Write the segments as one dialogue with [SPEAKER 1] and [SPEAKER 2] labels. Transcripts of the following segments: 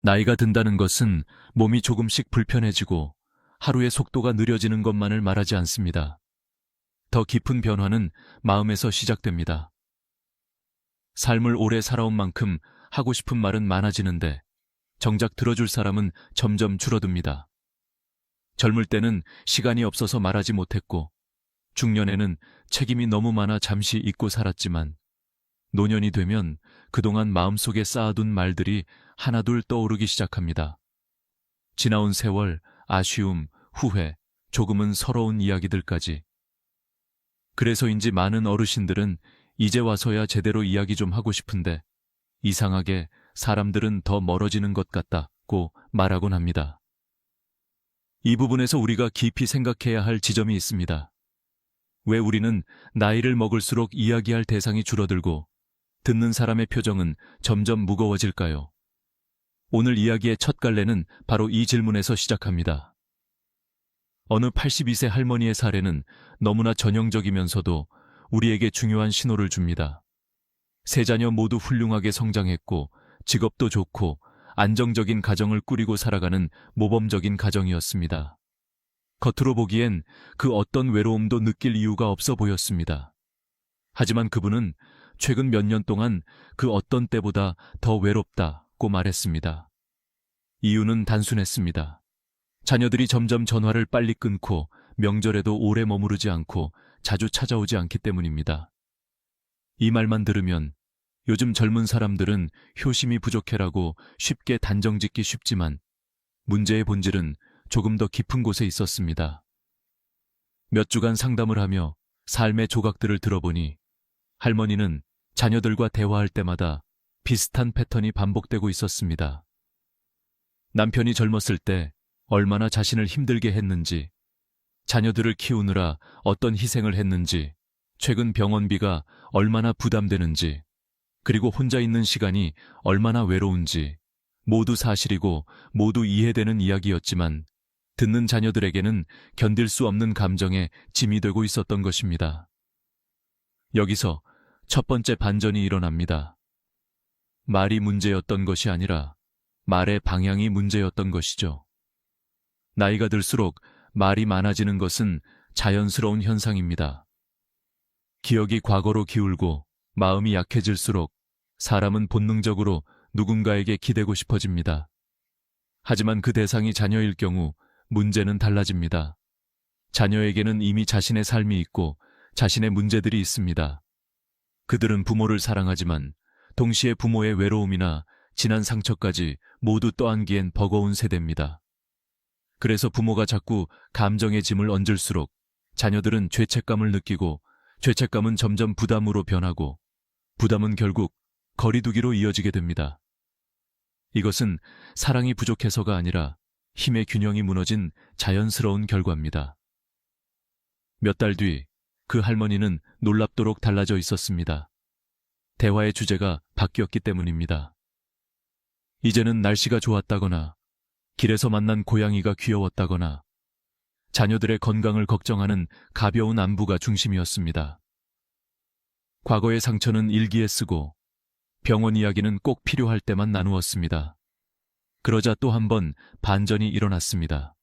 [SPEAKER 1] 나이가 든다는 것은 몸이 조금씩 불편해지고 하루의 속도가 느려지는 것만을 말하지 않습니다. 더 깊은 변화는 마음에서 시작됩니다. 삶을 오래 살아온 만큼 하고 싶은 말은 많아지는데 정작 들어줄 사람은 점점 줄어듭니다. 젊을 때는 시간이 없어서 말하지 못했고 중년에는 책임이 너무 많아 잠시 잊고 살았지만 노년이 되면 그동안 마음속에 쌓아둔 말들이 하나둘 떠오르기 시작합니다. 지나온 세월, 아쉬움, 후회, 조금은 서러운 이야기들까지. 그래서인지 많은 어르신들은 이제 와서야 제대로 이야기 좀 하고 싶은데 이상하게 사람들은 더 멀어지는 것 같다고 말하곤 합니다. 이 부분에서 우리가 깊이 생각해야 할 지점이 있습니다. 왜 우리는 나이를 먹을수록 이야기할 대상이 줄어들고 듣는 사람의 표정은 점점 무거워질까요? 오늘 이야기의 첫 갈래는 바로 이 질문에서 시작합니다. 어느 82세 할머니의 사례는 너무나 전형적이면서도 우리에게 중요한 신호를 줍니다. 세 자녀 모두 훌륭하게 성장했고 직업도 좋고 안정적인 가정을 꾸리고 살아가는 모범적인 가정이었습니다. 겉으로 보기엔 그 어떤 외로움도 느낄 이유가 없어 보였습니다. 하지만 그분은 최근 몇 년 동안 그 어떤 때보다 더 외롭다고 말했습니다. 이유는 단순했습니다. 자녀들이 점점 전화를 빨리 끊고 명절에도 오래 머무르지 않고 자주 찾아오지 않기 때문입니다. 이 말만 들으면 요즘 젊은 사람들은 효심이 부족해라고 쉽게 단정짓기 쉽지만 문제의 본질은 조금 더 깊은 곳에 있었습니다. 몇 주간 상담을 하며 삶의 조각들을 들어보니 할머니는 자녀들과 대화할 때마다 비슷한 패턴이 반복되고 있었습니다. 남편이 젊었을 때 얼마나 자신을 힘들게 했는지, 자녀들을 키우느라 어떤 희생을 했는지, 최근 병원비가 얼마나 부담되는지, 그리고 혼자 있는 시간이 얼마나 외로운지 모두 사실이고 모두 이해되는 이야기였지만 듣는 자녀들에게는 견딜 수 없는 감정에 짐이 되고 있었던 것입니다. 여기서 첫 번째 반전이 일어납니다. 말이 문제였던 것이 아니라 말의 방향이 문제였던 것이죠. 나이가 들수록 말이 많아지는 것은 자연스러운 현상입니다. 기억이 과거로 기울고 마음이 약해질수록 사람은 본능적으로 누군가에게 기대고 싶어집니다. 하지만 그 대상이 자녀일 경우 문제는 달라집니다. 자녀에게는 이미 자신의 삶이 있고 자신의 문제들이 있습니다. 그들은 부모를 사랑하지만 동시에 부모의 외로움이나 지난 상처까지 모두 떠안기엔 버거운 세대입니다. 그래서 부모가 자꾸 감정의 짐을 얹을수록 자녀들은 죄책감을 느끼고 죄책감은 점점 부담으로 변하고 부담은 결국 거리두기로 이어지게 됩니다. 이것은 사랑이 부족해서가 아니라 힘의 균형이 무너진 자연스러운 결과입니다. 몇 달 뒤 그 할머니는 놀랍도록 달라져 있었습니다. 대화의 주제가 바뀌었기 때문입니다. 이제는 날씨가 좋았다거나 길에서 만난 고양이가 귀여웠다거나 자녀들의 건강을 걱정하는 가벼운 안부가 중심이었습니다. 과거의 상처는 일기에 쓰고 병원 이야기는 꼭 필요할 때만 나누었습니다. 그러자 또 한 번 반전이 일어났습니다.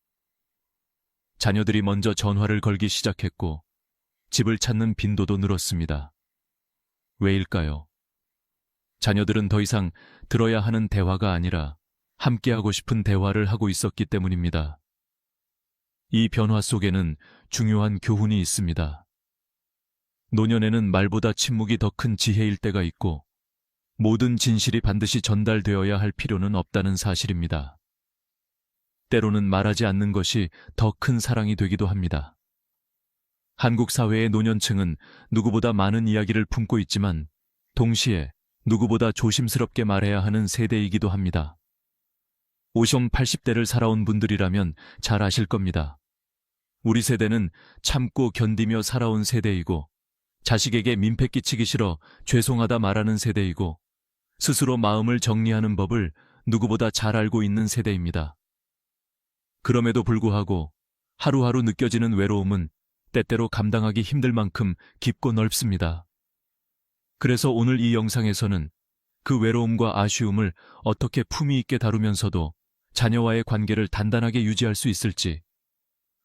[SPEAKER 1] 자녀들이 먼저 전화를 걸기 시작했고 집을 찾는 빈도도 늘었습니다. 왜일까요? 자녀들은 더 이상 들어야 하는 대화가 아니라 함께하고 싶은 대화를 하고 있었기 때문입니다. 이 변화 속에는 중요한 교훈이 있습니다. 노년에는 말보다 침묵이 더 큰 지혜일 때가 있고 모든 진실이 반드시 전달되어야 할 필요는 없다는 사실입니다. 때로는 말하지 않는 것이 더 큰 사랑이 되기도 합니다. 한국 사회의 노년층은 누구보다 많은 이야기를 품고 있지만 동시에 누구보다 조심스럽게 말해야 하는 세대이기도 합니다. 50, 80대를 살아온 분들이라면 잘 아실 겁니다. 우리 세대는 참고 견디며 살아온 세대이고 자식에게 민폐 끼치기 싫어 죄송하다 말하는 세대이고 스스로 마음을 정리하는 법을 누구보다 잘 알고 있는 세대입니다. 그럼에도 불구하고 하루하루 느껴지는 외로움은 때때로 감당하기 힘들 만큼 깊고 넓습니다. 그래서 오늘 이 영상에서는 그 외로움과 아쉬움을 어떻게 품위 있게 다루면서도 자녀와의 관계를 단단하게 유지할 수 있을지,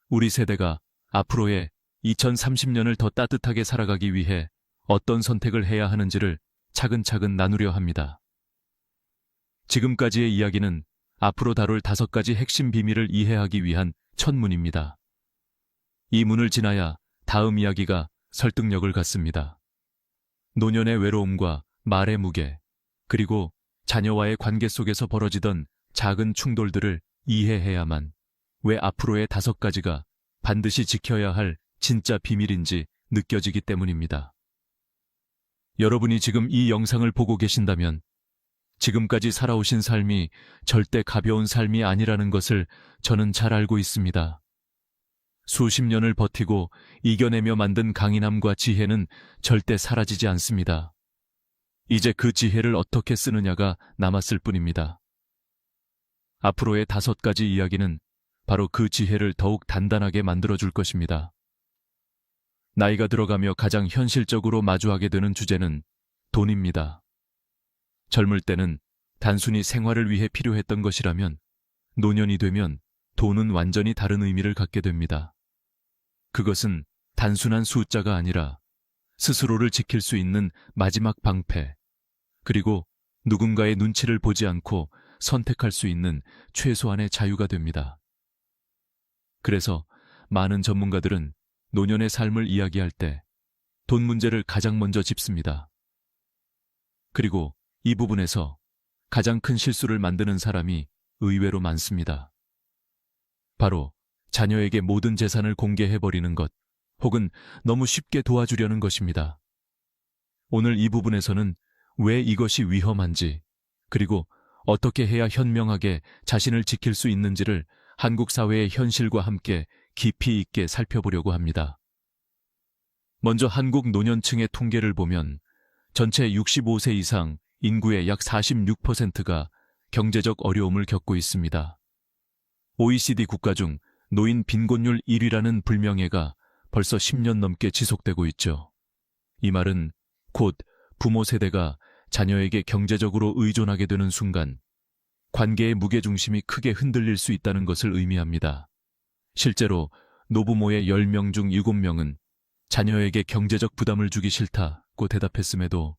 [SPEAKER 1] 우리 세대가 앞으로의 2030년을 더 따뜻하게 살아가기 위해 어떤 선택을 해야 하는지를 차근차근 나누려 합니다. 지금까지의 이야기는 앞으로 다룰 5가지 핵심 비밀을 이해하기 위한 첫 문입니다. 이 문을 지나야 다음 이야기가 설득력을 갖습니다. 노년의 외로움과 말의 무게, 그리고 자녀와의 관계 속에서 벌어지던 작은 충돌들을 이해해야만 왜 앞으로의 5가지가 반드시 지켜야 할 진짜 비밀인지 느껴지기 때문입니다. 여러분이 지금 이 영상을 보고 계신다면 지금까지 살아오신 삶이 절대 가벼운 삶이 아니라는 것을 저는 잘 알고 있습니다. 수십 년을 버티고 이겨내며 만든 강인함과 지혜는 절대 사라지지 않습니다. 이제 그 지혜를 어떻게 쓰느냐가 남았을 뿐입니다. 앞으로의 5가지 이야기는 바로 그 지혜를 더욱 단단하게 만들어줄 것입니다. 나이가 들어가며 가장 현실적으로 마주하게 되는 주제는 돈입니다. 젊을 때는 단순히 생활을 위해 필요했던 것이라면 노년이 되면 돈은 완전히 다른 의미를 갖게 됩니다. 그것은 단순한 숫자가 아니라 스스로를 지킬 수 있는 마지막 방패, 그리고 누군가의 눈치를 보지 않고 선택할 수 있는 최소한의 자유가 됩니다. 그래서 많은 전문가들은 노년의 삶을 이야기할 때 돈 문제를 가장 먼저 짚습니다. 그리고 이 부분에서 가장 큰 실수를 만드는 사람이 의외로 많습니다. 바로 자녀에게 모든 재산을 공개해버리는 것, 혹은 너무 쉽게 도와주려는 것입니다. 오늘 이 부분에서는 왜 이것이 위험한지, 그리고 어떻게 해야 현명하게 자신을 지킬 수 있는지를 한국 사회의 현실과 함께 깊이 있게 살펴보려고 합니다. 먼저 한국 노년층의 통계를 보면 전체 65세 이상 인구의 약 46%가 경제적 어려움을 겪고 있습니다. OECD 국가 중 노인 빈곤율 1위라는 불명예가 벌써 10년 넘게 지속되고 있죠. 이 말은 곧 부모 세대가 자녀에게 경제적으로 의존하게 되는 순간 관계의 무게중심이 크게 흔들릴 수 있다는 것을 의미합니다. 실제로 노부모의 10명 중 7명은 자녀에게 경제적 부담을 주기 싫다고 대답했음에도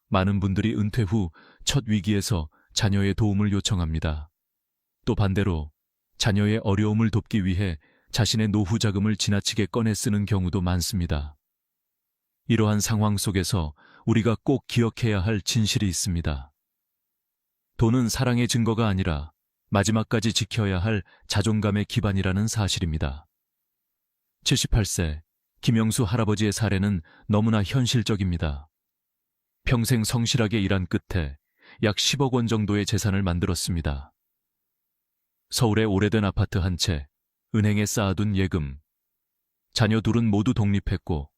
[SPEAKER 1] 많은 분들이 은퇴 후 첫 위기에서 자녀의 도움을 요청합니다. 또 반대로 자녀의 어려움을 돕기 위해 자신의 노후 자금을 지나치게 꺼내 쓰는 경우도 많습니다. 이러한 상황 속에서 우리가 꼭 기억해야 할 진실이 있습니다. 돈은 사랑의 증거가 아니라 마지막까지 지켜야 할 자존감의 기반이라는 사실입니다. 78세 김영수 할아버지의 사례는 너무나 현실적입니다. 평생 성실하게 일한 끝에 약 10억 원 정도의 재산을 만들었습니다. 서울의 오래된 아파트 한 채, 은행에 쌓아둔 예금. 자녀 둘은 모두 독립했고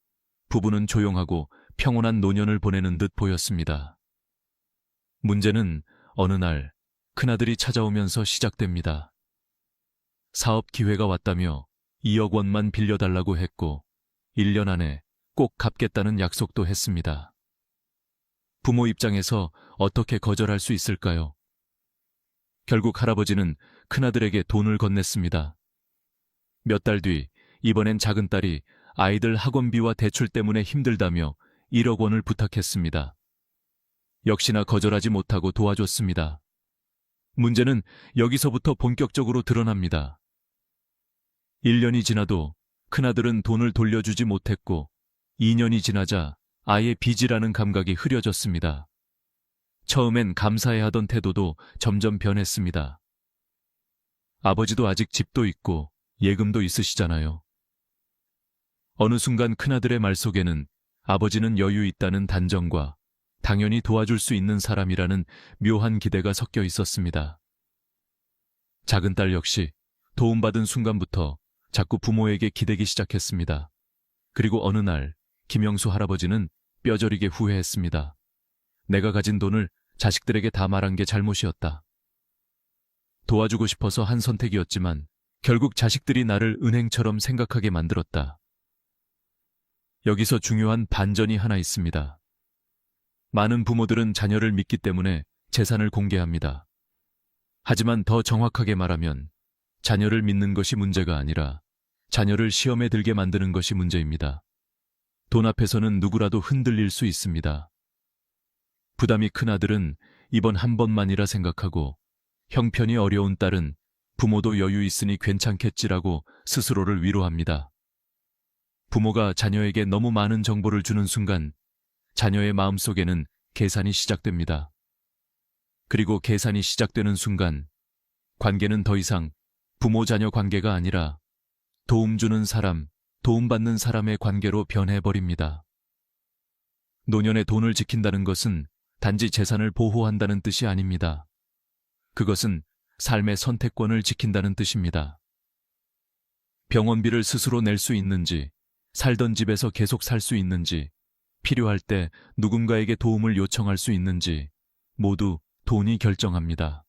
[SPEAKER 1] 부부는 조용하고 평온한 노년을 보내는 듯 보였습니다. 문제는 어느 날 큰아들이 찾아오면서 시작됩니다. 사업 기회가 왔다며 2억 원만 빌려달라고 했고 1년 안에 꼭 갚겠다는 약속도 했습니다. 부모 입장에서 어떻게 거절할 수 있을까요? 결국 할아버지는 큰아들에게 돈을 건넸습니다. 몇 달 뒤 이번엔 작은 딸이 아이들 학원비와 대출 때문에 힘들다며 1억 원을 부탁했습니다. 역시나 거절하지 못하고 도와줬습니다. 문제는 여기서부터 본격적으로 드러납니다. 1년이 지나도 큰아들은 돈을 돌려주지 못했고 2년이 지나자 아예 빚이라는 감각이 흐려졌습니다. 처음엔 감사해하던 태도도 점점 변했습니다. 아버지도 아직 집도 있고 예금도 있으시잖아요. 어느 순간 큰아들의 말 속에는 아버지는 여유 있다는 단정과 당연히 도와줄 수 있는 사람이라는 묘한 기대가 섞여 있었습니다. 작은 딸 역시 도움받은 순간부터 자꾸 부모에게 기대기 시작했습니다. 그리고 어느 날 김영수 할아버지는 뼈저리게 후회했습니다. 내가 가진 돈을 자식들에게 다 말한 게 잘못이었다. 도와주고 싶어서 한 선택이었지만 결국 자식들이 나를 은행처럼 생각하게 만들었다. 여기서 중요한 반전이 하나 있습니다. 많은 부모들은 자녀를 믿기 때문에 재산을 공개합니다. 하지만 더 정확하게 말하면 자녀를 믿는 것이 문제가 아니라 자녀를 시험에 들게 만드는 것이 문제입니다. 돈 앞에서는 누구라도 흔들릴 수 있습니다. 부담이 큰 아들은 이번 한 번만이라 생각하고 형편이 어려운 딸은 부모도 여유 있으니 괜찮겠지라고 스스로를 위로합니다. 부모가 자녀에게 너무 많은 정보를 주는 순간 자녀의 마음속에는 계산이 시작됩니다. 그리고 계산이 시작되는 순간 관계는 더 이상 부모-자녀 관계가 아니라 도움 주는 사람, 도움받는 사람의 관계로 변해버립니다. 노년의 돈을 지킨다는 것은 단지 재산을 보호한다는 뜻이 아닙니다. 그것은 삶의 선택권을 지킨다는 뜻입니다. 병원비를 스스로 낼 수 있는지, 살던 집에서 계속 살 수 있는지, 필요할 때 누군가에게 도움을 요청할 수 있는지 모두 돈이 결정합니다.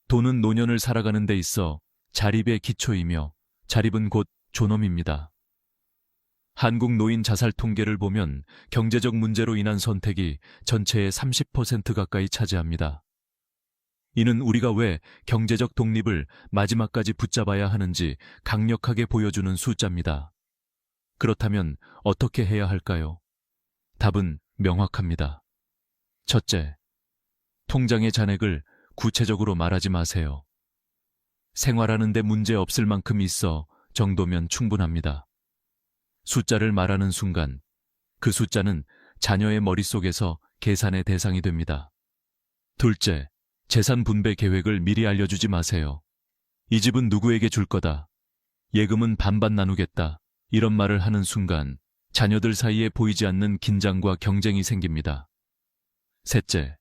[SPEAKER 1] 돈은 노년을 살아가는 데 있어 자립의 기초이며 자립은 곧 존엄입니다. 한국 노인 자살 통계를 보면 경제적 문제로 인한 선택이 전체의 30% 가까이 차지합니다. 이는 우리가 왜 경제적 독립을 마지막까지 붙잡아야 하는지 강력하게 보여주는 숫자입니다. 그렇다면 어떻게 해야 할까요? 답은 명확합니다. 첫째, 통장의 잔액을 구체적으로 말하지 마세요. 생활하는 데 문제 없을 만큼 있어 정도면 충분합니다. 숫자를 말하는 순간 그 숫자는 자녀의 머릿속에서 계산의 대상이 됩니다. 둘째, 재산 분배 계획을 미리 알려주지 마세요. 이 집은 누구에게 줄 거다. 예금은 반반 나누겠다. 이런 말을 하는 순간 자녀들 사이에 보이지 않는 긴장과 경쟁이 생깁니다. 셋째,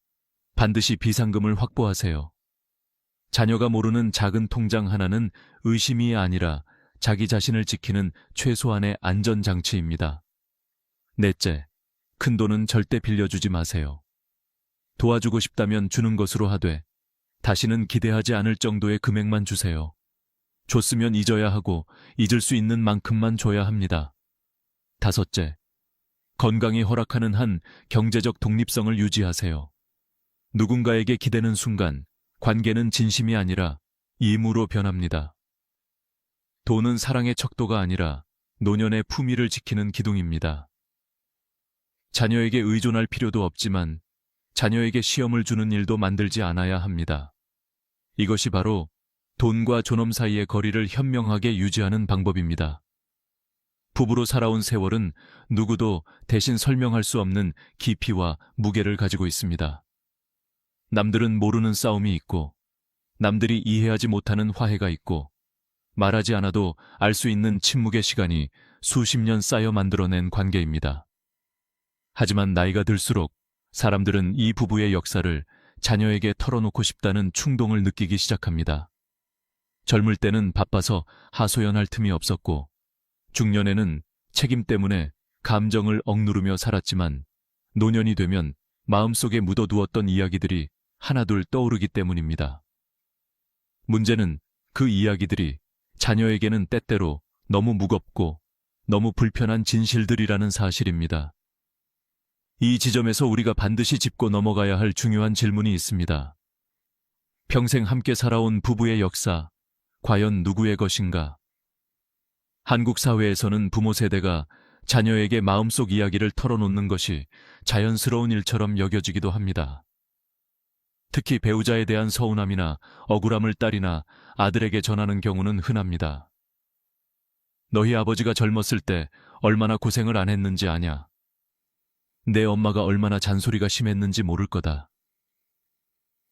[SPEAKER 1] 반드시 비상금을 확보하세요. 자녀가 모르는 작은 통장 하나는 의심이 아니라 자기 자신을 지키는 최소한의 안전장치입니다. 넷째, 큰 돈은 절대 빌려주지 마세요. 도와주고 싶다면 주는 것으로 하되 다시는 기대하지 않을 정도의 금액만 주세요. 줬으면 잊어야 하고 잊을 수 있는 만큼만 줘야 합니다. 다섯째, 건강이 허락하는 한 경제적 독립성을 유지하세요. 누군가에게 기대는 순간 관계는 진심이 아니라 임무로 변합니다. 돈은 사랑의 척도가 아니라 노년의 품위를 지키는 기둥입니다. 자녀에게 의존할 필요도 없지만 자녀에게 시험을 주는 일도 만들지 않아야 합니다. 이것이 바로 돈과 존엄 사이의 거리를 현명하게 유지하는 방법입니다. 부부로 살아온 세월은 누구도 대신 설명할 수 없는 깊이와 무게를 가지고 있습니다. 남들은 모르는 싸움이 있고, 남들이 이해하지 못하는 화해가 있고, 말하지 않아도 알 수 있는 침묵의 시간이 수십 년 쌓여 만들어낸 관계입니다. 하지만 나이가 들수록 사람들은 이 부부의 역사를 자녀에게 털어놓고 싶다는 충동을 느끼기 시작합니다. 젊을 때는 바빠서 하소연할 틈이 없었고, 중년에는 책임 때문에 감정을 억누르며 살았지만, 노년이 되면 마음속에 묻어두었던 이야기들이 하나둘 떠오르기 때문입니다. 문제는 그 이야기들이 자녀에게는 때때로 너무 무겁고 너무 불편한 진실들이라는 사실입니다. 이 지점에서 우리가 반드시 짚고 넘어가야 할 중요한 질문이 있습니다. 평생 함께 살아온 부부의 역사, 과연 누구의 것인가? 한국 사회에서는 부모 세대가 자녀에게 마음속 이야기를 털어놓는 것이 자연스러운 일처럼 여겨지기도 합니다. 특히 배우자에 대한 서운함이나 억울함을 딸이나 아들에게 전하는 경우는 흔합니다. 너희 아버지가 젊었을 때 얼마나 고생을 안 했는지 아냐? 내 엄마가 얼마나 잔소리가 심했는지 모를 거다.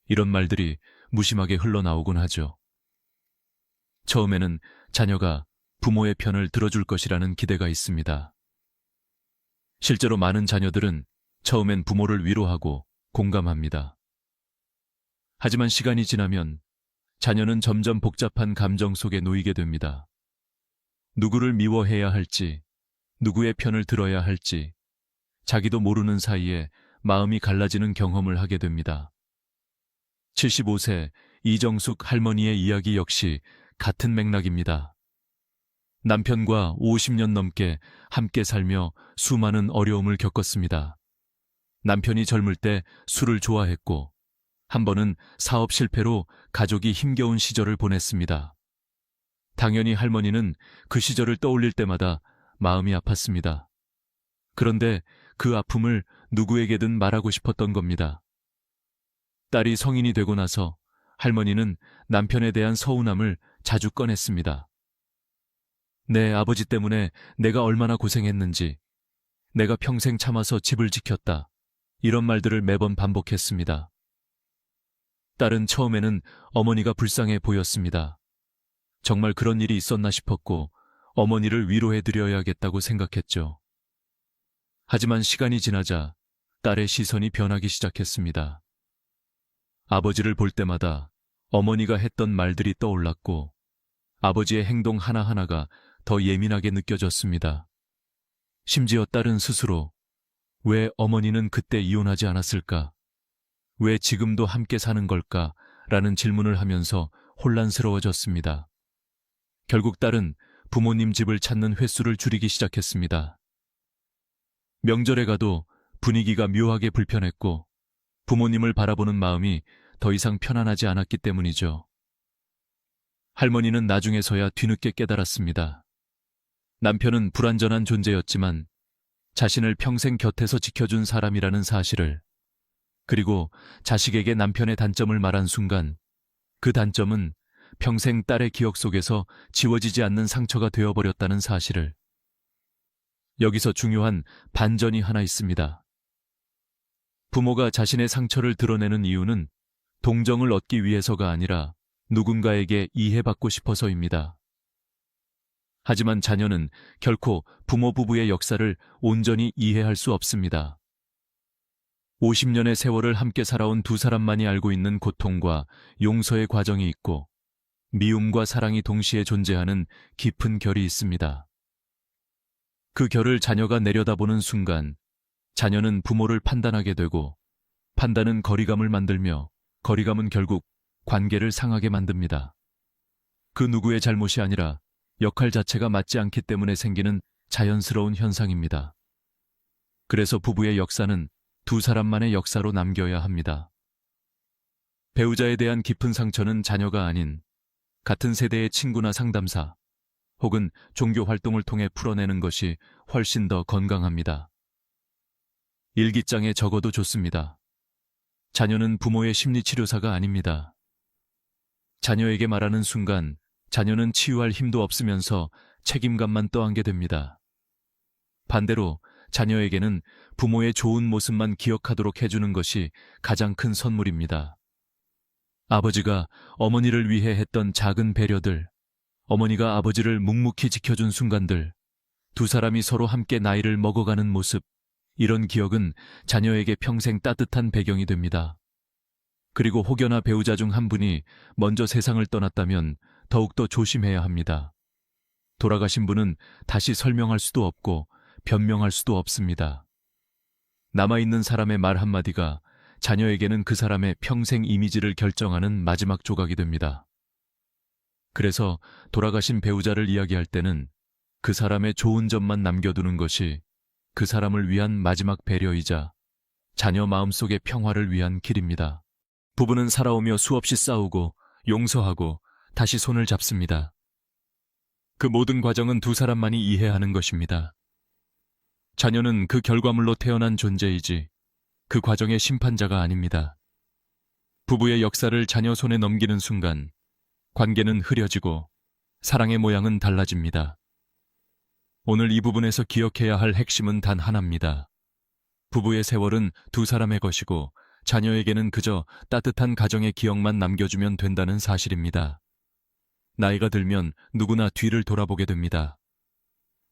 [SPEAKER 1] 이런 말들이 무심하게 흘러나오곤 하죠. 처음에는 자녀가 부모의 편을 들어줄 것이라는 기대가 있습니다. 실제로 많은 자녀들은 처음엔 부모를 위로하고 공감합니다. 하지만 시간이 지나면 자녀는 점점 복잡한 감정 속에 놓이게 됩니다. 누구를 미워해야 할지, 누구의 편을 들어야 할지, 자기도 모르는 사이에 마음이 갈라지는 경험을 하게 됩니다. 75세 이정숙 할머니의 이야기 역시 같은 맥락입니다. 남편과 50년 넘게 함께 살며 수많은 어려움을 겪었습니다. 남편이 젊을 때 술을 좋아했고 한 번은 사업 실패로 가족이 힘겨운 시절을 보냈습니다. 당연히 할머니는 그 시절을 떠올릴 때마다 마음이 아팠습니다. 그런데 그 아픔을 누구에게든 말하고 싶었던 겁니다. 딸이 성인이 되고 나서 할머니는 남편에 대한 서운함을 자주 꺼냈습니다. 내 아버지 때문에 내가 얼마나 고생했는지, 내가 평생 참아서 집을 지켰다. 이런 말들을 매번 반복했습니다. 딸은 처음에는 어머니가 불쌍해 보였습니다. 정말 그런 일이 있었나 싶었고 어머니를 위로해드려야겠다고 생각했죠. 하지만 시간이 지나자 딸의 시선이 변하기 시작했습니다. 아버지를 볼 때마다 어머니가 했던 말들이 떠올랐고 아버지의 행동 하나하나가 더 예민하게 느껴졌습니다. 심지어 딸은 스스로 왜 어머니는 그때 이혼하지 않았을까? 왜 지금도 함께 사는 걸까? 라는 질문을 하면서 혼란스러워졌습니다. 결국 딸은 부모님 집을 찾는 횟수를 줄이기 시작했습니다. 명절에 가도 분위기가 묘하게 불편했고 부모님을 바라보는 마음이 더 이상 편안하지 않았기 때문이죠. 할머니는 나중에서야 뒤늦게 깨달았습니다. 남편은 불완전한 존재였지만 자신을 평생 곁에서 지켜준 사람이라는 사실을, 그리고 자식에게 남편의 단점을 말한 순간 그 단점은 평생 딸의 기억 속에서 지워지지 않는 상처가 되어버렸다는 사실을. 여기서 중요한 반전이 하나 있습니다. 부모가 자신의 상처를 드러내는 이유는 동정을 얻기 위해서가 아니라 누군가에게 이해받고 싶어서입니다. 하지만 자녀는 결코 부모 부부의 역사를 온전히 이해할 수 없습니다. 50년의 세월을 함께 살아온 두 사람만이 알고 있는 고통과 용서의 과정이 있고 미움과 사랑이 동시에 존재하는 깊은 결이 있습니다. 그 결을 자녀가 내려다보는 순간 자녀는 부모를 판단하게 되고 판단은 거리감을 만들며 거리감은 결국 관계를 상하게 만듭니다. 그 누구의 잘못이 아니라 역할 자체가 맞지 않기 때문에 생기는 자연스러운 현상입니다. 그래서 부부의 역사는 두 사람만의 역사로 남겨야 합니다. 배우자에 대한 깊은 상처는 자녀가 아닌 같은 세대의 친구나 상담사 혹은 종교 활동을 통해 풀어내는 것이 훨씬 더 건강합니다. 일기장에 적어도 좋습니다. 자녀는 부모의 심리치료사가 아닙니다. 자녀에게 말하는 순간 자녀는 치유할 힘도 없으면서 책임감만 떠안게 됩니다. 반대로 자녀에게는 부모의 좋은 모습만 기억하도록 해주는 것이 가장 큰 선물입니다. 아버지가 어머니를 위해 했던 작은 배려들, 어머니가 아버지를 묵묵히 지켜준 순간들, 두 사람이 서로 함께 나이를 먹어가는 모습, 이런 기억은 자녀에게 평생 따뜻한 배경이 됩니다. 그리고 혹여나 배우자 중 한 분이 먼저 세상을 떠났다면 더욱더 조심해야 합니다. 돌아가신 분은 다시 설명할 수도 없고 변명할 수도 없습니다. 남아있는 사람의 말 한마디가 자녀에게는 그 사람의 평생 이미지를 결정하는 마지막 조각이 됩니다. 그래서 돌아가신 배우자를 이야기할 때는 그 사람의 좋은 점만 남겨두는 것이 그 사람을 위한 마지막 배려이자 자녀 마음속의 평화를 위한 길입니다. 부부는 살아오며 수없이 싸우고 용서하고 다시 손을 잡습니다. 그 모든 과정은 두 사람만이 이해하는 것입니다. 자녀는 그 결과물로 태어난 존재이지 그 과정의 심판자가 아닙니다. 부부의 역사를 자녀 손에 넘기는 순간 관계는 흐려지고 사랑의 모양은 달라집니다. 오늘 이 부분에서 기억해야 할 핵심은 단 하나입니다. 부부의 세월은 두 사람의 것이고 자녀에게는 그저 따뜻한 가정의 기억만 남겨주면 된다는 사실입니다. 나이가 들면 누구나 뒤를 돌아보게 됩니다.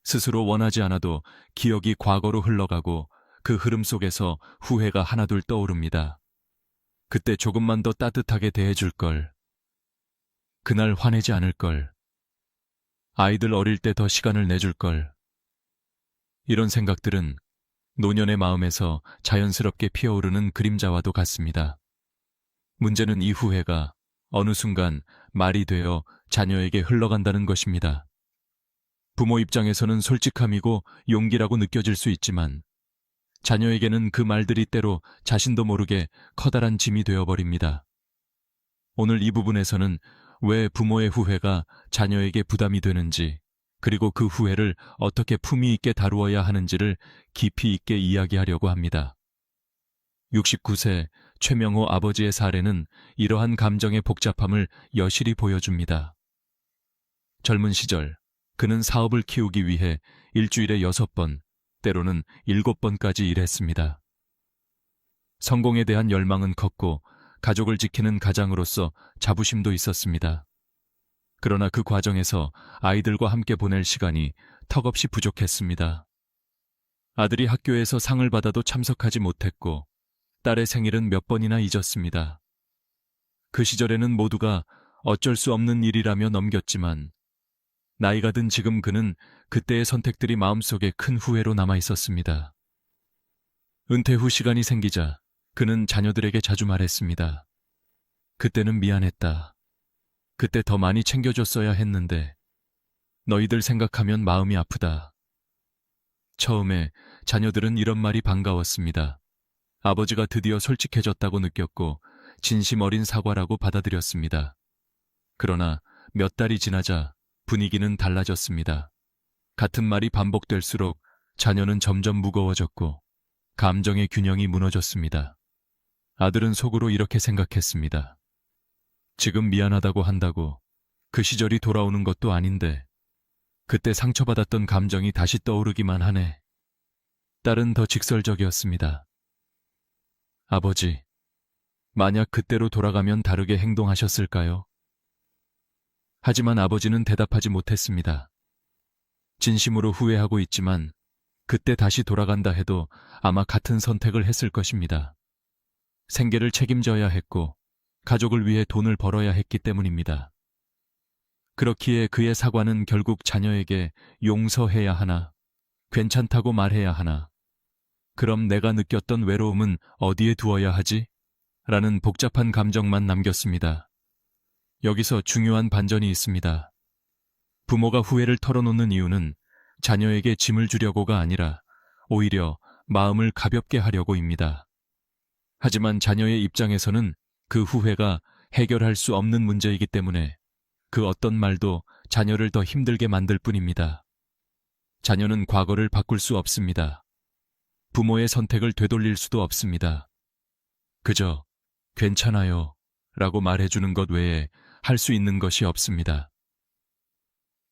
[SPEAKER 1] 스스로 원하지 않아도 기억이 과거로 흘러가고 그 흐름 속에서 후회가 하나둘 떠오릅니다. 그때 조금만 더 따뜻하게 대해줄 걸. 그날 화내지 않을 걸. 아이들 어릴 때 더 시간을 내줄 걸. 이런 생각들은 노년의 마음에서 자연스럽게 피어오르는 그림자와도 같습니다. 문제는 이 후회가 어느 순간 말이 되어 자녀에게 흘러간다는 것입니다. 부모 입장에서는 솔직함이고 용기라고 느껴질 수 있지만 자녀에게는 그 말들이 때로 자신도 모르게 커다란 짐이 되어버립니다. 오늘 이 부분에서는 왜 부모의 후회가 자녀에게 부담이 되는지, 그리고 그 후회를 어떻게 품위 있게 다루어야 하는지를 깊이 있게 이야기하려고 합니다. 69세 최명호 아버지의 사례는 이러한 감정의 복잡함을 여실히 보여줍니다. 젊은 시절 그는 사업을 키우기 위해 일주일에 6번, 때로는 7번까지 일했습니다. 성공에 대한 열망은 컸고 가족을 지키는 가장으로서 자부심도 있었습니다. 그러나 그 과정에서 아이들과 함께 보낼 시간이 턱없이 부족했습니다. 아들이 학교에서 상을 받아도 참석하지 못했고 딸의 생일은 몇 번이나 잊었습니다. 그 시절에는 모두가 어쩔 수 없는 일이라며 넘겼지만 나이가 든 지금 그는 그때의 선택들이 마음속에 큰 후회로 남아 있었습니다. 은퇴 후 시간이 생기자 그는 자녀들에게 자주 말했습니다. 그때는 미안했다. 그때 더 많이 챙겨줬어야 했는데 너희들 생각하면 마음이 아프다. 처음에 자녀들은 이런 말이 반가웠습니다. 아버지가 드디어 솔직해졌다고 느꼈고 진심 어린 사과라고 받아들였습니다. 그러나 몇 달이 지나자 분위기는 달라졌습니다. 같은 말이 반복될수록 자녀는 점점 무거워졌고 감정의 균형이 무너졌습니다. 아들은 속으로 이렇게 생각했습니다. 지금 미안하다고 한다고 그 시절이 돌아오는 것도 아닌데 그때 상처받았던 감정이 다시 떠오르기만 하네. 딸은 더 직설적이었습니다. 아버지, 만약 그때로 돌아가면 다르게 행동하셨을까요? 하지만 아버지는 대답하지 못했습니다. 진심으로 후회하고 있지만 그때 다시 돌아간다 해도 아마 같은 선택을 했을 것입니다. 생계를 책임져야 했고 가족을 위해 돈을 벌어야 했기 때문입니다. 그렇기에 그의 사과는 결국 자녀에게 용서해야 하나, 괜찮다고 말해야 하나, 그럼 내가 느꼈던 외로움은 어디에 두어야 하지? 라는 복잡한 감정만 남겼습니다. 여기서 중요한 반전이 있습니다. 부모가 후회를 털어놓는 이유는 자녀에게 짐을 주려고가 아니라 오히려 마음을 가볍게 하려고입니다. 하지만 자녀의 입장에서는 그 후회가 해결할 수 없는 문제이기 때문에 그 어떤 말도 자녀를 더 힘들게 만들 뿐입니다. 자녀는 과거를 바꿀 수 없습니다. 부모의 선택을 되돌릴 수도 없습니다. 그저 괜찮아요 라고 말해주는 것 외에 할 수 있는 것이 없습니다.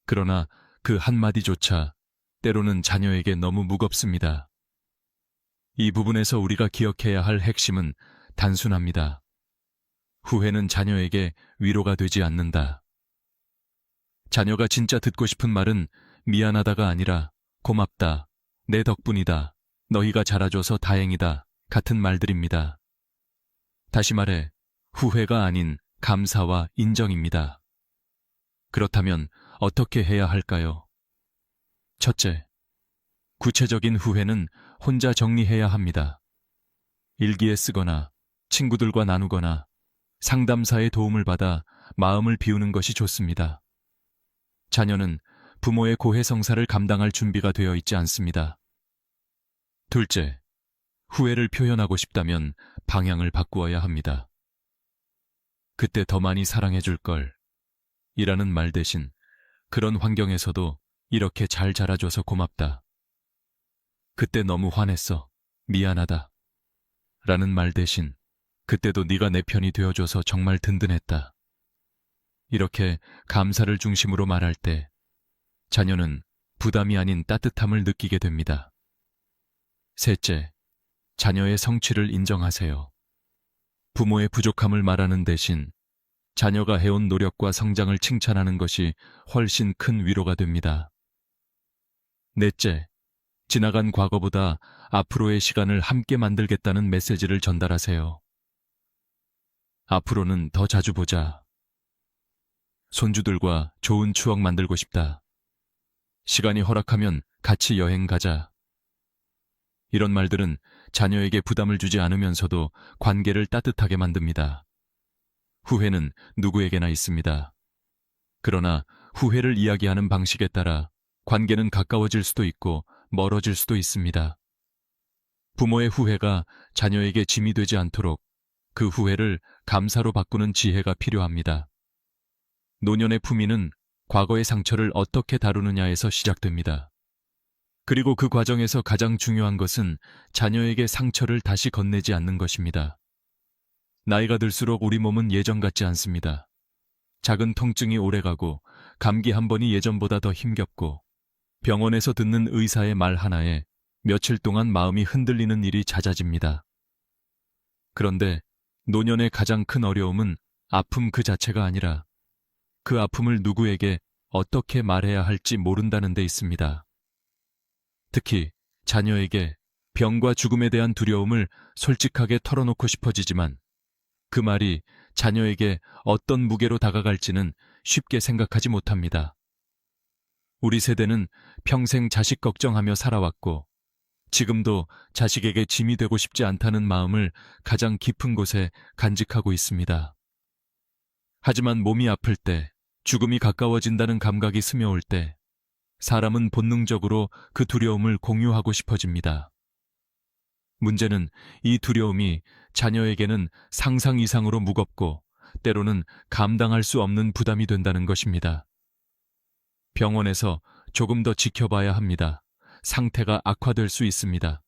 [SPEAKER 1] 그러나 그 한마디조차 때로는 자녀에게 너무 무겁습니다. 이 부분에서 우리가 기억해야 할 핵심은 단순합니다. 후회는 자녀에게 위로가 되지 않는다. 자녀가 진짜 듣고 싶은 말은 미안하다가 아니라 고맙다, 내 덕분이다, 너희가 자라줘서 다행이다 같은 말들입니다. 다시 말해 후회가 아닌 감사와 인정입니다. 그렇다면 어떻게 해야 할까요? 첫째, 구체적인 후회는 혼자 정리해야 합니다. 일기에 쓰거나 친구들과 나누거나 상담사의 도움을 받아 마음을 비우는 것이 좋습니다. 자녀는 부모의 고해성사를 감당할 준비가 되어 있지 않습니다. 둘째, 후회를 표현하고 싶다면 방향을 바꾸어야 합니다. 그때 더 많이 사랑해줄 걸 이라는 말 대신 그런 환경에서도 이렇게 잘 자라줘서 고맙다. 그때 너무 화냈어. 미안하다. 라는 말 대신 그때도 네가 내 편이 되어줘서 정말 든든했다. 이렇게 감사를 중심으로 말할 때 자녀는 부담이 아닌 따뜻함을 느끼게 됩니다. 셋째, 자녀의 성취를 인정하세요. 부모의 부족함을 말하는 대신 자녀가 해온 노력과 성장을 칭찬하는 것이 훨씬 큰 위로가 됩니다. 넷째, 지나간 과거보다 앞으로의 시간을 함께 만들겠다는 메시지를 전달하세요. 앞으로는 더 자주 보자. 손주들과 좋은 추억 만들고 싶다. 시간이 허락하면 같이 여행 가자. 이런 말들은 자녀에게 부담을 주지 않으면서도 관계를 따뜻하게 만듭니다. 후회는 누구에게나 있습니다. 그러나 후회를 이야기하는 방식에 따라 관계는 가까워질 수도 있고 멀어질 수도 있습니다. 부모의 후회가 자녀에게 짐이 되지 않도록 그 후회를 감사로 바꾸는 지혜가 필요합니다. 노년의 품위는 과거의 상처를 어떻게 다루느냐에서 시작됩니다. 그리고 그 과정에서 가장 중요한 것은 자녀에게 상처를 다시 건네지 않는 것입니다. 나이가 들수록 우리 몸은 예전 같지 않습니다. 작은 통증이 오래가고 감기 한 번이 예전보다 더 힘겹고 병원에서 듣는 의사의 말 하나에 며칠 동안 마음이 흔들리는 일이 잦아집니다. 그런데 노년의 가장 큰 어려움은 아픔 그 자체가 아니라 그 아픔을 누구에게 어떻게 말해야 할지 모른다는 데 있습니다. 특히 자녀에게 병과 죽음에 대한 두려움을 솔직하게 털어놓고 싶어지지만 그 말이 자녀에게 어떤 무게로 다가갈지는 쉽게 생각하지 못합니다. 우리 세대는 평생 자식 걱정하며 살아왔고 지금도 자식에게 짐이 되고 싶지 않다는 마음을 가장 깊은 곳에 간직하고 있습니다. 하지만 몸이 아플 때, 죽음이 가까워진다는 감각이 스며올 때, 사람은 본능적으로 그 두려움을 공유하고 싶어집니다. 문제는 이 두려움이 자녀에게는 상상 이상으로 무겁고 때로는 감당할 수 없는 부담이 된다는 것입니다. 병원에서 조금 더 지켜봐야 합니다. 상태가 악화될 수 있습니다.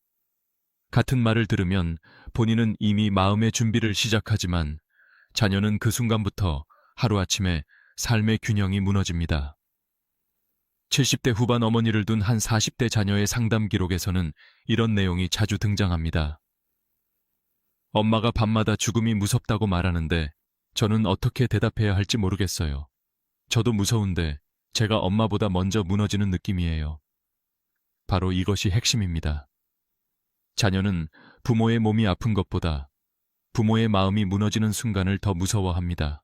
[SPEAKER 1] 같은 말을 들으면 본인은 이미 마음의 준비를 시작하지만 자녀는 그 순간부터 하루아침에 삶의 균형이 무너집니다. 70대 후반 어머니를 둔 한 40대 자녀의 상담 기록에서는 이런 내용이 자주 등장합니다. 엄마가 밤마다 죽음이 무섭다고 말하는데 저는 어떻게 대답해야 할지 모르겠어요. 저도 무서운데 제가 엄마보다 먼저 무너지는 느낌이에요. 바로 이것이 핵심입니다. 자녀는 부모의 몸이 아픈 것보다 부모의 마음이 무너지는 순간을 더 무서워합니다.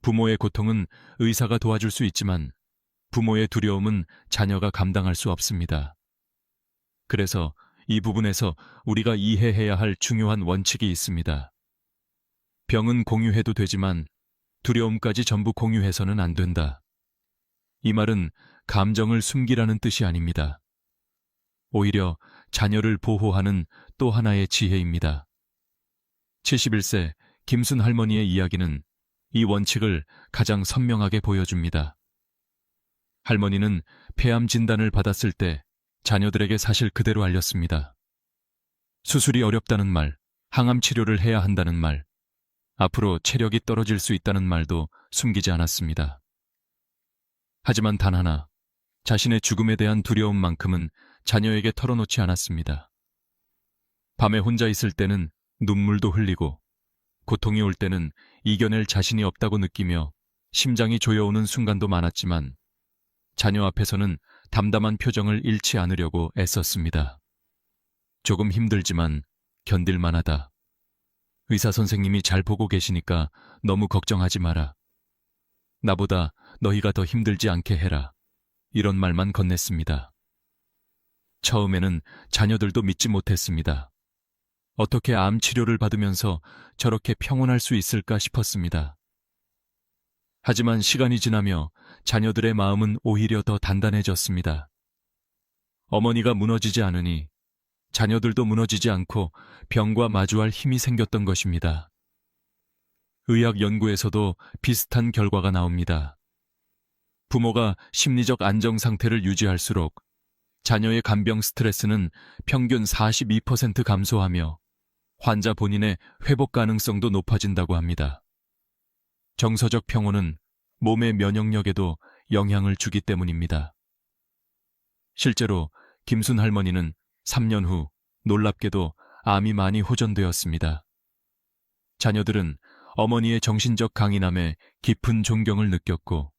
[SPEAKER 1] 부모의 고통은 의사가 도와줄 수 있지만 부모의 두려움은 자녀가 감당할 수 없습니다. 그래서 이 부분에서 우리가 이해해야 할 중요한 원칙이 있습니다. 병은 공유해도 되지만 두려움까지 전부 공유해서는 안 된다. 이 말은 감정을 숨기라는 뜻이 아닙니다. 오히려 자녀를 보호하는 또 하나의 지혜입니다. 71세 김순 할머니의 이야기는 이 원칙을 가장 선명하게 보여줍니다. 할머니는 폐암 진단을 받았을 때 자녀들에게 사실 그대로 알렸습니다. 수술이 어렵다는 말, 항암 치료를 해야 한다는 말, 앞으로 체력이 떨어질 수 있다는 말도 숨기지 않았습니다. 하지만 단 하나, 자신의 죽음에 대한 두려움만큼은 자녀에게 털어놓지 않았습니다. 밤에 혼자 있을 때는 눈물도 흘리고 고통이 올 때는 이겨낼 자신이 없다고 느끼며 심장이 조여오는 순간도 많았지만 자녀 앞에서는 담담한 표정을 잃지 않으려고 애썼습니다. 조금 힘들지만 견딜만하다. 의사 선생님이 잘 보고 계시니까 너무 걱정하지 마라. 나보다 너희가 더 힘들지 않게 해라. 이런 말만 건넸습니다. 처음에는 자녀들도 믿지 못했습니다. 어떻게 암 치료를 받으면서 저렇게 평온할 수 있을까 싶었습니다. 하지만 시간이 지나며 자녀들의 마음은 오히려 더 단단해졌습니다. 어머니가 무너지지 않으니 자녀들도 무너지지 않고 병과 마주할 힘이 생겼던 것입니다. 의학 연구에서도 비슷한 결과가 나옵니다. 부모가 심리적 안정 상태를 유지할수록 자녀의 간병 스트레스는 평균 42% 감소하며 환자 본인의 회복 가능성도 높아진다고 합니다. 정서적 평온은 몸의 면역력에도 영향을 주기 때문입니다. 실제로 김순 할머니는 3년 후 놀랍게도 암이 많이 호전되었습니다. 자녀들은 어머니의 정신적 강인함에 깊은 존경을 느꼈고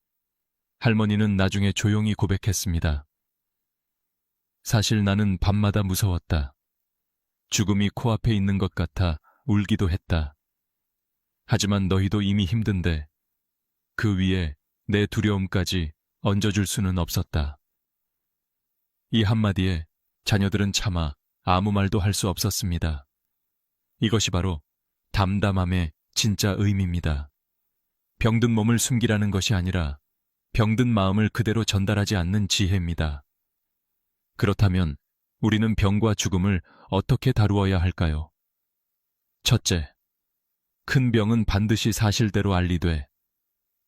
[SPEAKER 1] 할머니는 나중에 조용히 고백했습니다. 사실 나는 밤마다 무서웠다. 죽음이 코앞에 있는 것 같아 울기도 했다. 하지만 너희도 이미 힘든데 그 위에 내 두려움까지 얹어줄 수는 없었다. 이 한마디에 자녀들은 차마 아무 말도 할 수 없었습니다. 이것이 바로 담담함의 진짜 의미입니다. 병든 몸을 숨기라는 것이 아니라 병든 마음을 그대로 전달하지 않는 지혜입니다. 그렇다면 우리는 병과 죽음을 어떻게 다루어야 할까요? 첫째, 큰 병은 반드시 사실대로 알리되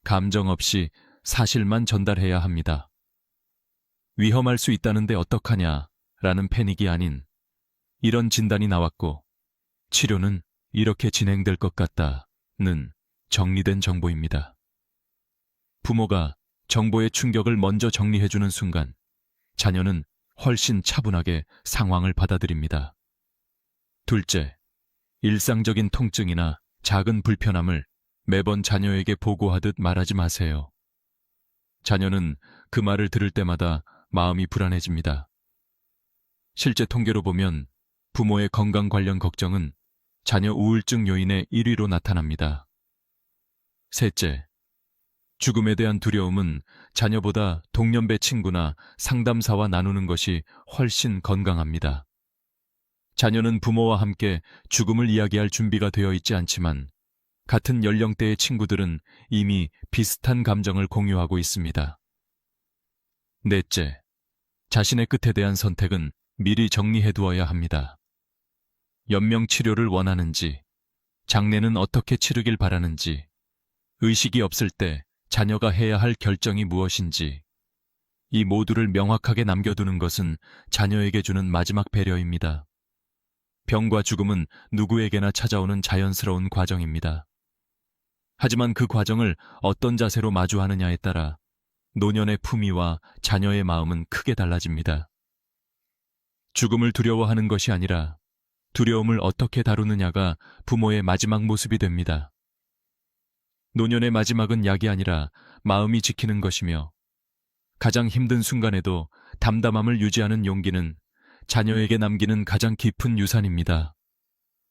[SPEAKER 1] 감정 없이 사실만 전달해야 합니다. 위험할 수 있다는데 어떡하냐 라는 패닉이 아닌 이런 진단이 나왔고 치료는 이렇게 진행될 것 같다는 정리된 정보입니다. 부모가 정보의 충격을 먼저 정리해주는 순간 자녀는 훨씬 차분하게 상황을 받아들입니다. 둘째, 일상적인 통증이나 작은 불편함을 매번 자녀에게 보고하듯 말하지 마세요. 자녀는 그 말을 들을 때마다 마음이 불안해집니다. 실제 통계로 보면 부모의 건강 관련 걱정은 자녀 우울증 요인의 1위로 나타납니다. 셋째, 죽음에 대한 두려움은 자녀보다 동년배 친구나 상담사와 나누는 것이 훨씬 건강합니다. 자녀는 부모와 함께 죽음을 이야기할 준비가 되어 있지 않지만 같은 연령대의 친구들은 이미 비슷한 감정을 공유하고 있습니다. 넷째, 자신의 끝에 대한 선택은 미리 정리해 두어야 합니다. 연명 치료를 원하는지, 장례는 어떻게 치르길 바라는지, 의식이 없을 때 자녀가 해야 할 결정이 무엇인지, 이 모두를 명확하게 남겨두는 것은 자녀에게 주는 마지막 배려입니다. 병과 죽음은 누구에게나 찾아오는 자연스러운 과정입니다. 하지만 그 과정을 어떤 자세로 마주하느냐에 따라 노년의 품위와 자녀의 마음은 크게 달라집니다. 죽음을 두려워하는 것이 아니라 두려움을 어떻게 다루느냐가 부모의 마지막 모습이 됩니다. 노년의 마지막은 약이 아니라 마음이 지키는 것이며 가장 힘든 순간에도 담담함을 유지하는 용기는 자녀에게 남기는 가장 깊은 유산입니다.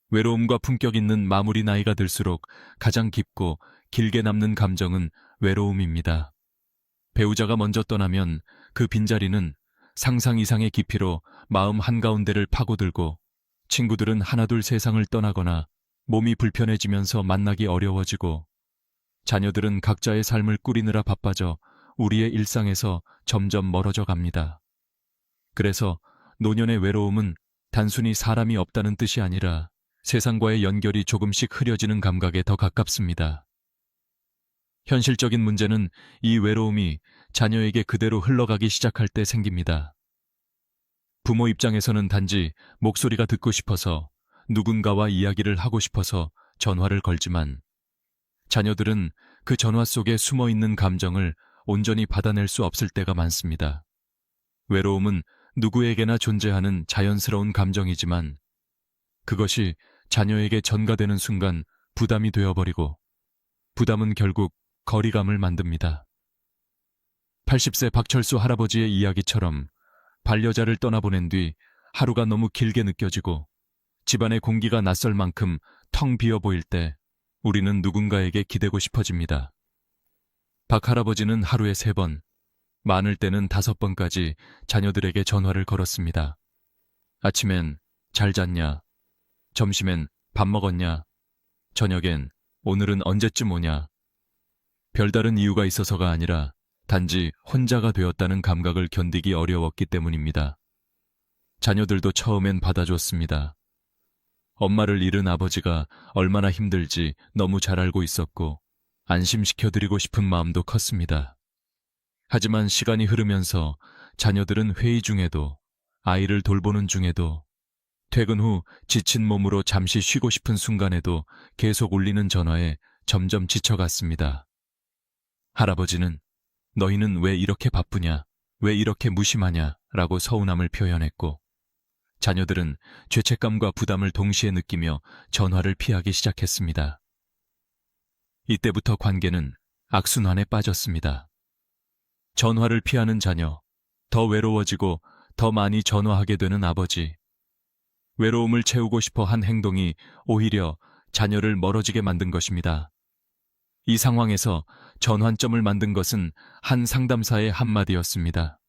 [SPEAKER 1] 외로움과 품격 있는 마무리 나이가 들수록 가장 깊고 길게 남는 감정은 외로움입니다. 배우자가 먼저 떠나면 그 빈자리는 상상 이상의 깊이로 마음 한가운데를 파고들고 친구들은 하나둘 세상을 떠나거나 몸이 불편해지면서 만나기 어려워지고 자녀들은 각자의 삶을 꾸리느라 바빠져 우리의 일상에서 점점 멀어져 갑니다. 그래서 노년의 외로움은 단순히 사람이 없다는 뜻이 아니라 세상과의 연결이 조금씩 흐려지는 감각에 더 가깝습니다. 현실적인 문제는 이 외로움이 자녀에게 그대로 흘러가기 시작할 때 생깁니다. 부모 입장에서는 단지 목소리가 듣고 싶어서 누군가와 이야기를 하고 싶어서 전화를 걸지만 자녀들은 그 전화 속에 숨어 있는 감정을 온전히 받아낼 수 없을 때가 많습니다. 외로움은 누구에게나 존재하는 자연스러운 감정이지만 그것이 자녀에게 전가되는 순간 부담이 되어버리고 부담은 결국 거리감을 만듭니다. 80세 박철수 할아버지의 이야기처럼 반려자를 떠나보낸 뒤 하루가 너무 길게 느껴지고 집안의 공기가 낯설 만큼 텅 비어 보일 때 우리는 누군가에게 기대고 싶어집니다. 박 할아버지는 하루에 3번, 많을 때는 5번까지 자녀들에게 전화를 걸었습니다. 아침엔 잘 잤냐? 점심엔 밥 먹었냐? 저녁엔 오늘은 언제쯤 오냐? 별다른 이유가 있어서가 아니라 단지 혼자가 되었다는 감각을 견디기 어려웠기 때문입니다. 자녀들도 처음엔 받아줬습니다. 엄마를 잃은 아버지가 얼마나 힘들지 너무 잘 알고 있었고 안심시켜드리고 싶은 마음도 컸습니다. 하지만 시간이 흐르면서 자녀들은 회의 중에도 아이를 돌보는 중에도 퇴근 후 지친 몸으로 잠시 쉬고 싶은 순간에도 계속 울리는 전화에 점점 지쳐갔습니다. 할아버지는 너희는 왜 이렇게 바쁘냐, 왜 이렇게 무심하냐 라고 서운함을 표현했고 자녀들은 죄책감과 부담을 동시에 느끼며 전화를 피하기 시작했습니다. 이때부터 관계는 악순환에 빠졌습니다. 전화를 피하는 자녀, 더 외로워지고 더 많이 전화하게 되는 아버지. 외로움을 채우고 싶어 한 행동이 오히려 자녀를 멀어지게 만든 것입니다. 이 상황에서 전환점을 만든 것은 한 상담사의 한마디였습니다.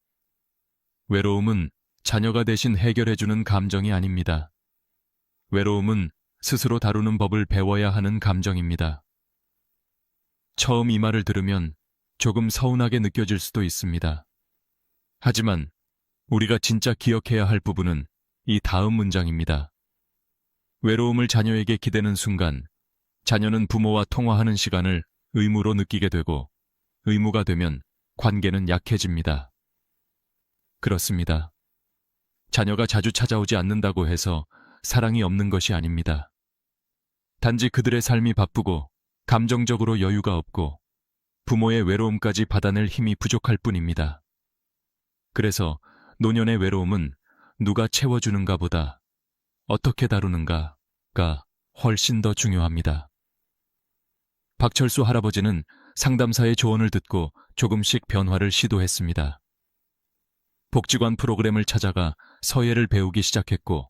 [SPEAKER 1] 외로움은 자녀가 대신 해결해주는 감정이 아닙니다. 외로움은 스스로 다루는 법을 배워야 하는 감정입니다. 처음 이 말을 들으면 조금 서운하게 느껴질 수도 있습니다. 하지만 우리가 진짜 기억해야 할 부분은 이 다음 문장입니다. 외로움을 자녀에게 기대는 순간 자녀는 부모와 통화하는 시간을 의무로 느끼게 되고 의무가 되면 관계는 약해집니다. 그렇습니다. 자녀가 자주 찾아오지 않는다고 해서 사랑이 없는 것이 아닙니다. 단지 그들의 삶이 바쁘고 감정적으로 여유가 없고 부모의 외로움까지 받아낼 힘이 부족할 뿐입니다. 그래서 노년의 외로움은 누가 채워주는가 보다 어떻게 다루는가가 훨씬 더 중요합니다. 박철수 할아버지는 상담사의 조언을 듣고 조금씩 변화를 시도했습니다. 복지관 프로그램을 찾아가 서예를 배우기 시작했고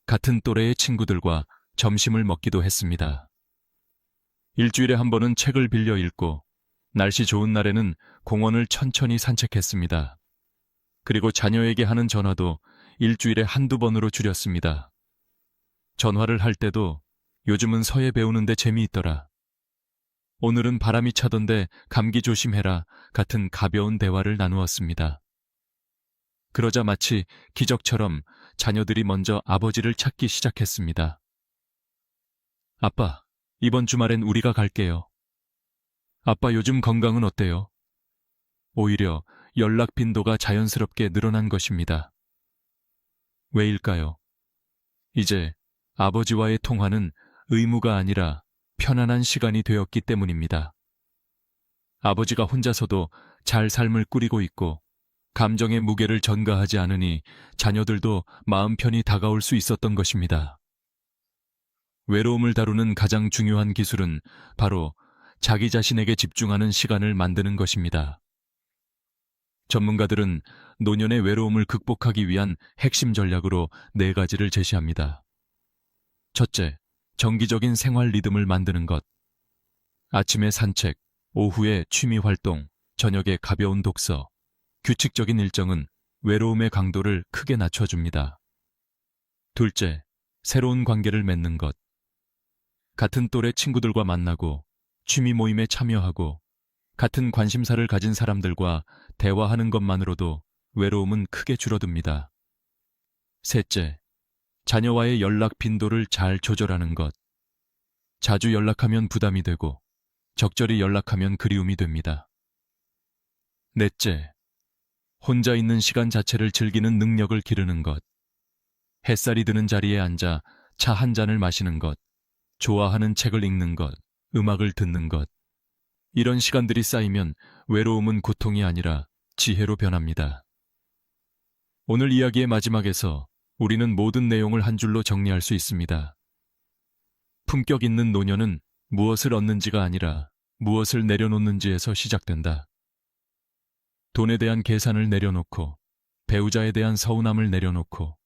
[SPEAKER 1] 같은 또래의 친구들과 점심을 먹기도 했습니다. 일주일에 한 번은 책을 빌려 읽고 날씨 좋은 날에는 공원을 천천히 산책했습니다. 그리고 자녀에게 하는 전화도 일주일에 한두 번으로 줄였습니다. 전화를 할 때도 요즘은 서예 배우는데 재미있더라. 오늘은 바람이 차던데 감기 조심해라 같은 가벼운 대화를 나누었습니다. 그러자 마치 기적처럼 자녀들이 먼저 아버지를 찾기 시작했습니다. 아빠, 이번 주말엔 우리가 갈게요. 아빠 요즘 건강은 어때요? 오히려 연락 빈도가 자연스럽게 늘어난 것입니다. 왜일까요? 이제 아버지와의 통화는 의무가 아니라 편안한 시간이 되었기 때문입니다. 아버지가 혼자서도 잘 삶을 꾸리고 있고 감정의 무게를 전가하지 않으니 자녀들도 마음 편히 다가올 수 있었던 것입니다. 외로움을 다루는 가장 중요한 기술은 바로 자기 자신에게 집중하는 시간을 만드는 것입니다. 전문가들은 노년의 외로움을 극복하기 위한 핵심 전략으로 4가지를 제시합니다. 첫째, 정기적인 생활 리듬을 만드는 것. 아침에 산책, 오후에 취미 활동, 저녁에 가벼운 독서, 규칙적인 일정은 외로움의 강도를 크게 낮춰줍니다. 둘째, 새로운 관계를 맺는 것. 같은 또래 친구들과 만나고 취미 모임에 참여하고 같은 관심사를 가진 사람들과 대화하는 것만으로도 외로움은 크게 줄어듭니다. 셋째, 자녀와의 연락 빈도를 잘 조절하는 것. 자주 연락하면 부담이 되고 적절히 연락하면 그리움이 됩니다. 넷째, 혼자 있는 시간 자체를 즐기는 능력을 기르는 것. 햇살이 드는 자리에 앉아 차 한 잔을 마시는 것, 좋아하는 책을 읽는 것, 음악을 듣는 것. 이런 시간들이 쌓이면 외로움은 고통이 아니라 지혜로 변합니다. 오늘 이야기의 마지막에서 우리는 모든 내용을 한 줄로 정리할 수 있습니다. 품격 있는 노년은 무엇을 얻는지가 아니라 무엇을 내려놓는지에서 시작된다. 돈에 대한 계산을 내려놓고, 배우자에 대한 서운함을 내려놓고,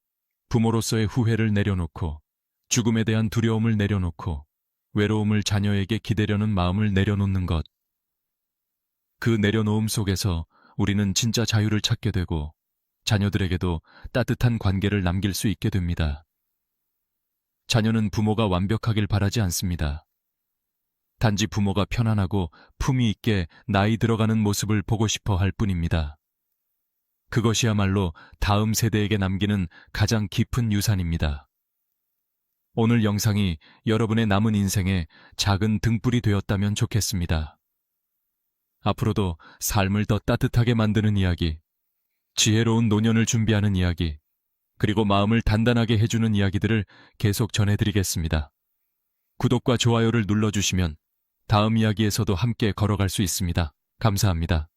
[SPEAKER 1] 부모로서의 후회를 내려놓고, 죽음에 대한 두려움을 내려놓고, 외로움을 자녀에게 기대려는 마음을 내려놓는 것. 그 내려놓음 속에서 우리는 진짜 자유를 찾게 되고 자녀들에게도 따뜻한 관계를 남길 수 있게 됩니다. 자녀는 부모가 완벽하길 바라지 않습니다. 단지 부모가 편안하고 품위 있게 나이 들어가는 모습을 보고 싶어 할 뿐입니다. 그것이야말로 다음 세대에게 남기는 가장 깊은 유산입니다. 오늘 영상이 여러분의 남은 인생에 작은 등불이 되었다면 좋겠습니다. 앞으로도 삶을 더 따뜻하게 만드는 이야기, 지혜로운 노년을 준비하는 이야기, 그리고 마음을 단단하게 해주는 이야기들을 계속 전해드리겠습니다. 구독과 좋아요를 눌러주시면 다음 이야기에서도 함께 걸어갈 수 있습니다. 감사합니다.